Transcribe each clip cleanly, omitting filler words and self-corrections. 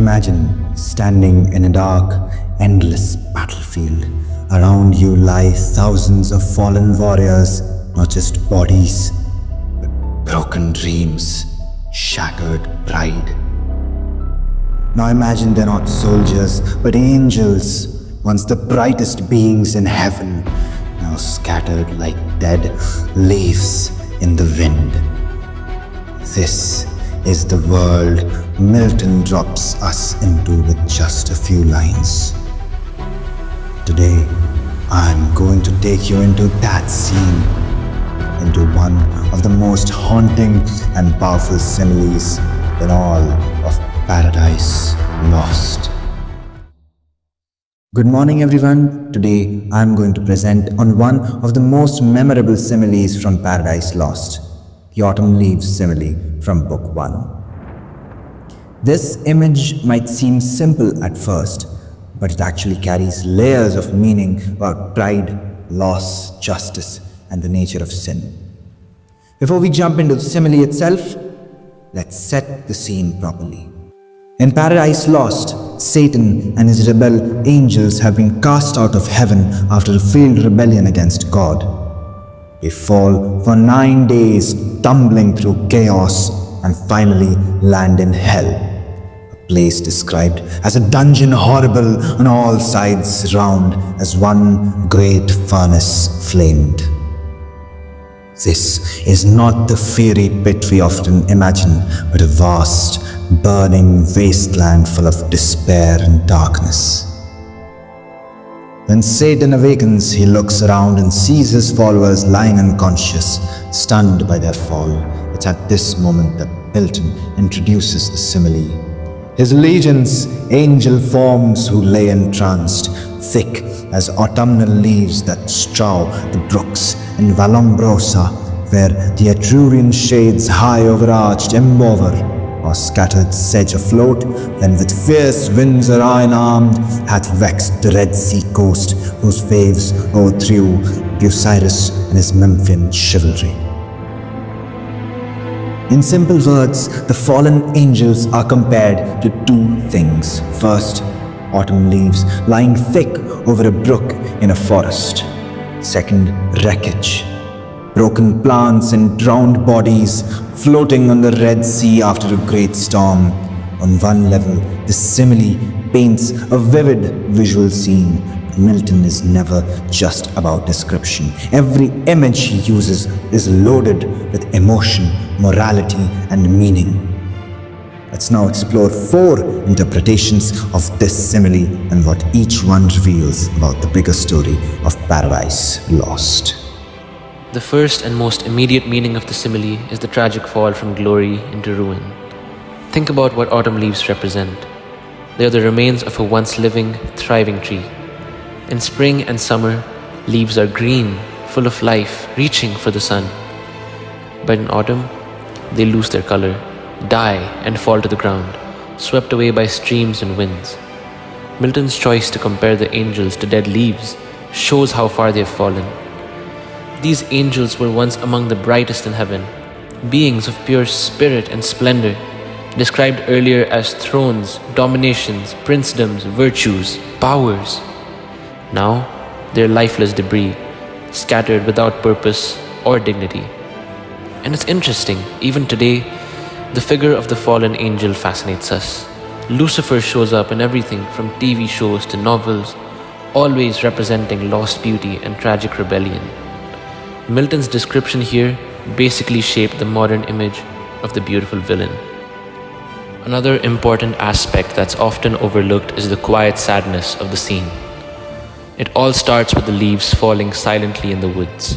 Imagine standing in a dark, endless battlefield. Around you lie thousands of fallen warriors, not just bodies, but broken dreams, shattered pride. Now imagine they're not soldiers, but angels, once the brightest beings in heaven, now scattered like dead leaves in the wind. This is the world Milton drops us into with just a few lines. Today, I'm going to take you into that scene, into one of the most haunting and powerful similes in all of Paradise Lost. Good morning everyone. Today I'm going to present on one of the most memorable similes from Paradise Lost, the Autumnal Leaves simile from Book 1. This image might seem simple at first, but it actually carries layers of meaning about pride, loss, justice, and the nature of sin. Before we jump into the simile itself, let's set the scene properly. In Paradise Lost, Satan and his rebel angels have been cast out of heaven after a failed rebellion against God. They fall for 9 days, tumbling through chaos, and finally land in hell, a place described as a dungeon horrible on all sides round as one great furnace flamed. This is not the fiery pit we often imagine, but a vast, burning wasteland full of despair and darkness. When Satan awakens, he looks around and sees his followers lying unconscious, stunned by their fall. It's at this moment that Milton introduces the simile. His legions, angel forms who lay entranced, thick as autumnal leaves that strow the brooks in Vallombrosa, where the Etrurian shades high overarch't imbowr, or scattered sedge afloat, then with fierce Winds Orion armed, hath vexed the Red Sea coast, whose waves o'erthrew Busiris and his Memphian chivalry. In simple words, the fallen angels are compared to two things. First, autumn leaves lying thick over a brook in a forest. Second, wreckage, broken plants and drowned bodies floating on the Red Sea after a great storm. On one level, this simile paints a vivid visual scene. Milton is never just about description. Every image he uses is loaded with emotion, morality, and meaning. Let's now explore 4 interpretations of this simile and what each one reveals about the bigger story of Paradise Lost. The first and most immediate meaning of the simile is the tragic fall from glory into ruin. Think about what autumn leaves represent. They are the remains of a once living, thriving tree. In spring and summer, leaves are green, full of life, reaching for the sun. But in autumn, they lose their color, die, and fall to the ground, swept away by streams and winds. Milton's choice to compare the angels to dead leaves shows how far they have fallen. These angels were once among the brightest in heaven, beings of pure spirit and splendor, described earlier as thrones, dominations, princedoms, virtues, powers. Now, they're lifeless debris, scattered without purpose or dignity. And it's interesting, even today, the figure of the fallen angel fascinates us. Lucifer shows up in everything from TV shows to novels, always representing lost beauty and tragic rebellion. Milton's description here basically shaped the modern image of the beautiful villain. Another important aspect that's often overlooked is the quiet sadness of the scene. It all starts with the leaves falling silently in the woods.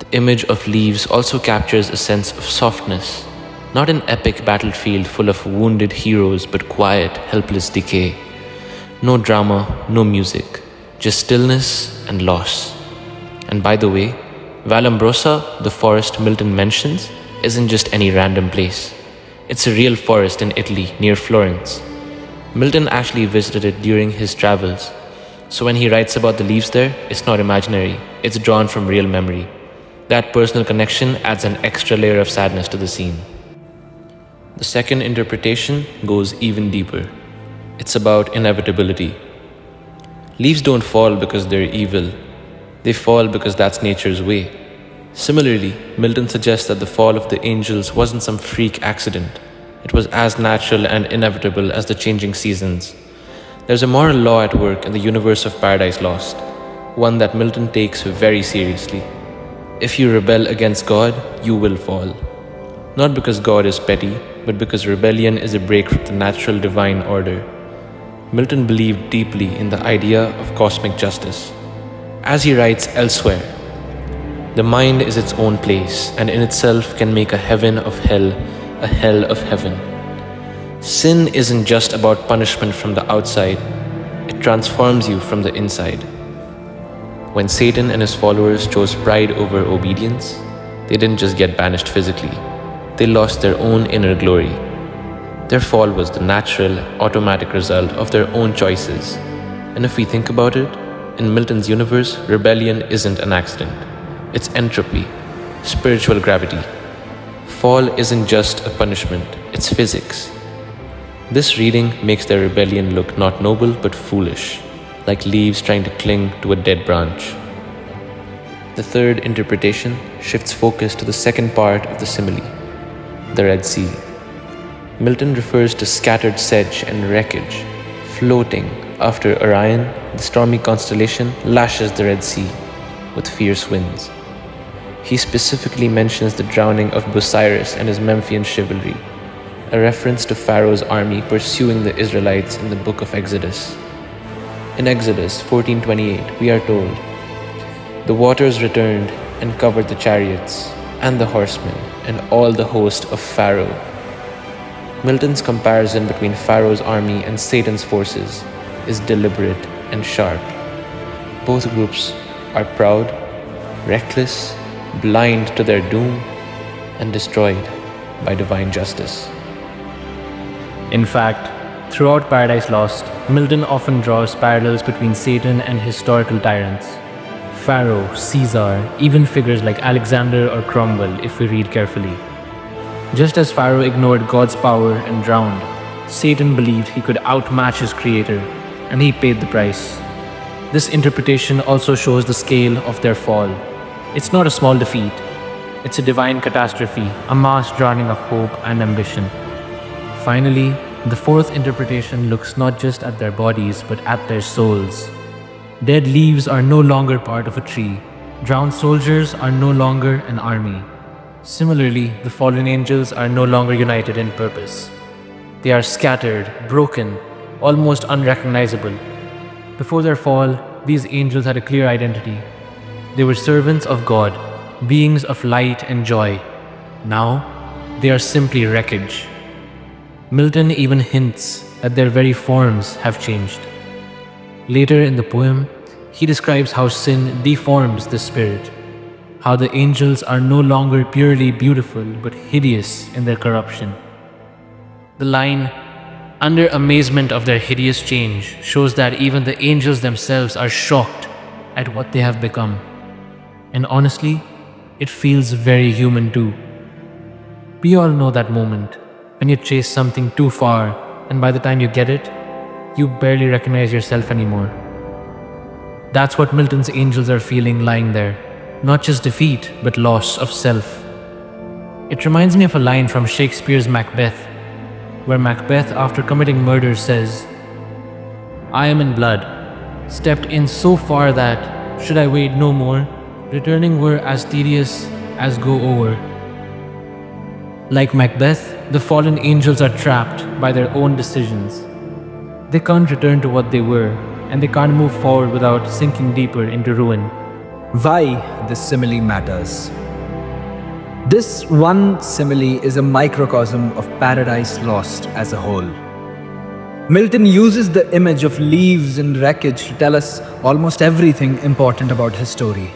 The image of leaves also captures a sense of softness, not an epic battlefield full of wounded heroes, but quiet, helpless decay. No drama, no music, just stillness and loss. And by the way, Vallombrosa, the forest Milton mentions, isn't just any random place. It's a real forest in Italy, near Florence. Milton actually visited it during his travels. So when he writes about the leaves there, it's not imaginary, it's drawn from real memory. That personal connection adds an extra layer of sadness to the scene. The second interpretation goes even deeper. It's about inevitability. Leaves don't fall because they're evil. They fall because that's nature's way. Similarly, Milton suggests that the fall of the angels wasn't some freak accident. It was as natural and inevitable as the changing seasons. There's a moral law at work in the universe of Paradise Lost, one that Milton takes very seriously. If you rebel against God, you will fall. Not because God is petty, but because rebellion is a break from the natural divine order. Milton believed deeply in the idea of cosmic justice. As he writes elsewhere, the mind is its own place, and in itself can make a heaven of hell, a hell of heaven. Sin isn't just about punishment from the outside, it transforms you from the inside. When Satan and his followers chose pride over obedience, they didn't just get banished physically, they lost their own inner glory. Their fall was the natural, automatic result of their own choices. And if we think about it, in Milton's universe, rebellion isn't an accident. It's entropy, spiritual gravity. Fall isn't just a punishment, it's physics. This reading makes their rebellion look not noble but foolish, like leaves trying to cling to a dead branch. The third interpretation shifts focus to the second part of the simile, the Red Sea. Milton refers to scattered sedge and wreckage, floating after Orion, the stormy constellation, lashes the Red Sea with fierce winds. He specifically mentions the drowning of Busiris and his Memphian chivalry, a reference to Pharaoh's army pursuing the Israelites in the book of Exodus. In Exodus 14:28, we are told, "The waters returned and covered the chariots and the horsemen and all the host of Pharaoh." Milton's comparison between Pharaoh's army and Satan's forces is deliberate and sharp. Both groups are proud, reckless, blind to their doom, and destroyed by divine justice. In fact, throughout Paradise Lost, Milton often draws parallels between Satan and historical tyrants. Pharaoh, Caesar, even figures like Alexander or Cromwell if we read carefully. Just as Pharaoh ignored God's power and drowned, Satan believed he could outmatch his creator, and he paid the price. This interpretation also shows the scale of their fall. It's not a small defeat. It's a divine catastrophe, a mass drowning of hope and ambition. Finally, the fourth interpretation looks not just at their bodies, but at their souls. Dead leaves are no longer part of a tree. Drowned soldiers are no longer an army. Similarly, the fallen angels are no longer united in purpose. They are scattered, broken, almost unrecognizable. Before their fall, these angels had a clear identity. They were servants of God, beings of light and joy. Now, they are simply wreckage. Milton even hints that their very forms have changed. Later in the poem, he describes how sin deforms the spirit, how the angels are no longer purely beautiful but hideous in their corruption. The line, "Under amazement of their hideous change," shows that even the angels themselves are shocked at what they have become. And honestly, it feels very human too. We all know that moment when you chase something too far and by the time you get it, you barely recognize yourself anymore. That's what Milton's angels are feeling lying there. Not just defeat, but loss of self. It reminds me of a line from Shakespeare's Macbeth, where Macbeth, after committing murder, says, "I am in blood, stepped in so far that, should I wade no more, returning were as tedious as go over." Like Macbeth, the fallen angels are trapped by their own decisions. They can't return to what they were, and they can't move forward without sinking deeper into ruin. Why this simile matters. This one simile is a microcosm of Paradise Lost as a whole. Milton uses the image of leaves and wreckage to tell us almost everything important about his story.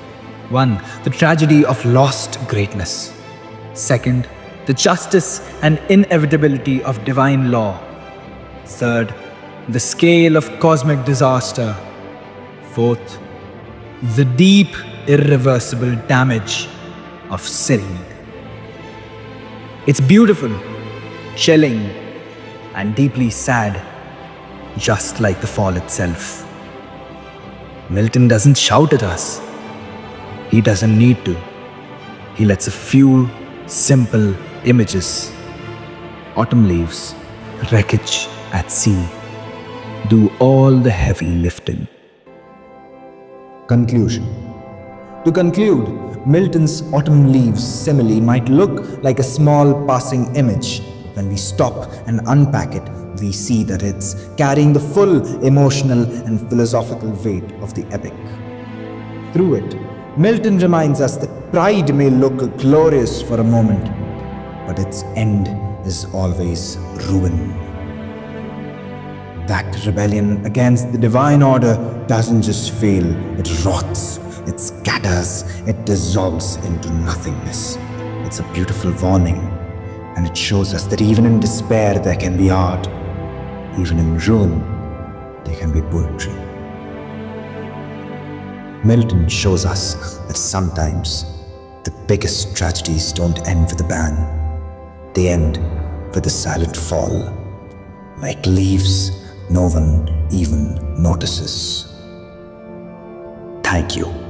1. The tragedy of lost greatness. 2nd, the justice and inevitability of divine law. 3rd, the scale of cosmic disaster. 4th, the deep, irreversible damage of sin. It's beautiful, chilling, and deeply sad. just like the fall itself. Milton doesn't shout at us. He doesn't need to. He lets a few simple images, autumn leaves, wreckage at sea, do all the heavy lifting. Conclusion. To conclude, Milton's autumn leaves simile might look like a small passing image. When we stop and unpack it, we see that it's carrying the full emotional and philosophical weight of the epic. Through it, Milton reminds us that pride may look glorious for a moment, but its end is always ruin. That rebellion against the divine order doesn't just fail, it rots, it scatters, it dissolves into nothingness. It's a beautiful warning, and it shows us that even in despair there can be art. Even in ruin, there can be poetry. Milton shows us that sometimes the biggest tragedies don't end with a bang. They end with a silent fall, like leaves no one even notices. Thank you.